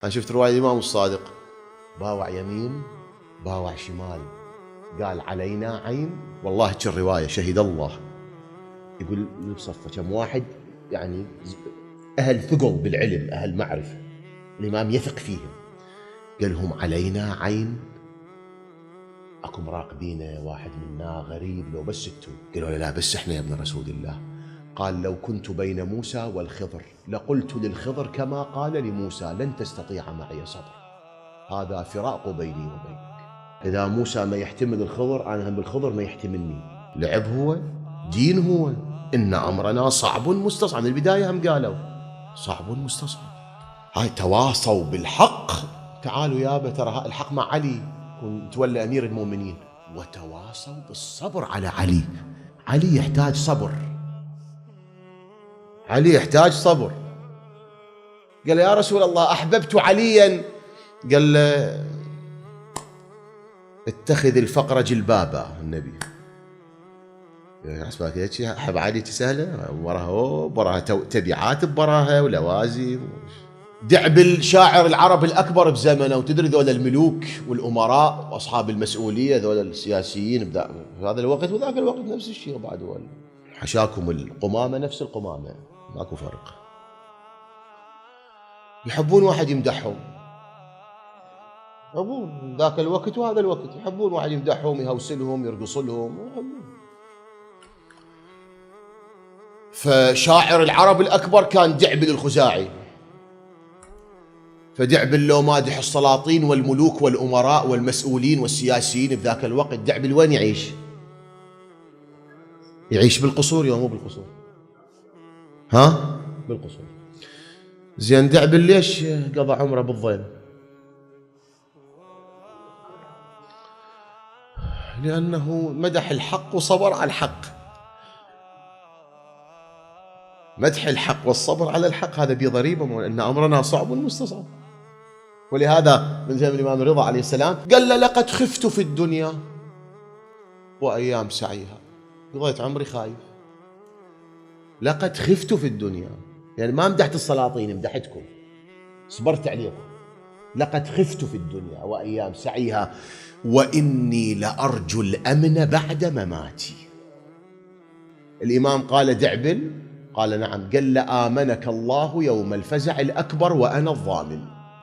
أنا شفت رواية الإمام الصادق، باوع يمين باوع شمال، قال علينا عين. والله هيك الرواية، شهد الله. يقول بصفة كم واحد يعني أهل ثقل بالعلم، أهل معرفة، الإمام يثق فيهم. قال لهم علينا عين، أكو مراقبين واحد منا غريب، لو بس انتم. قالوا لا بس احنا يا ابن رسول الله. قال لو كنت بين موسى والخضر لقلت للخضر كما قال لموسى لن تستطيع معي صبر، هذا فراق بيني وبينك. إذا موسى ما يحتمل الخضر، أنا هم بالخضر ما يحتملني. لعب هو، دين هو، إن أمرنا صعب مستصعب. من البداية هم قالوا صعب مستصعب. هاي تواصوا بالحق. تعالوا يابا ترى الحق مع علي، تولى أمير المؤمنين. وتواصوا بالصبر على علي. علي يحتاج صبر، علي يحتاج صبر. قال يا رسول الله أحببت عليا. قال له اتخذ الفقر جلبابا. النبي حسبك هيك أحب علي سهلة، وراها تبعات براها ولوازم. دعبل شاعر العرب الأكبر بزمنه، وتدري ذول الملوك والأمراء وأصحاب المسؤولية، ذول السياسيين في هذا الوقت وذاك الوقت نفس الشيء. بعد حشاكم القمامة نفس القمامة، ماكو فرق. يحبون واحد يمدحهم، يحبون ذاك الوقت وهذا الوقت، يحبون واحد يمدحهم، يهوسلهم، يرقص لهم، يحبون. فشاعر العرب الأكبر كان دعبل الخزاعي. فدعبل لو مادح السلاطين والملوك والأمراء والمسؤولين والسياسيين في ذاك الوقت، دعبل وين يعيش؟ يعيش بالقصور يوم، مو بالقصور، ها؟ بالقصور. زين دعبل ليش قضى عمره بالضيم؟ لأنه مدح الحق وصبر على الحق. مدح الحق والصبر على الحق هذا بضريبة، إن أمرنا صعب مستصعب. ولهذا من زمن الإمام الرضا عليه السلام قال له لقد خفت في الدنيا وأيام سعيها. قضيت عمري خايف، لقد خفت في الدنيا، يعني ما مدحت السلاطين، مدحتكم، صبرت عليكم. لقد خفت في الدنيا وأيام سعيها وإني لأرجو الأمن بعد مماتي. الإمام قال دعبل؟ قال نعم. قال لآمنك الله يوم الفزع الأكبر وأنا الضامن.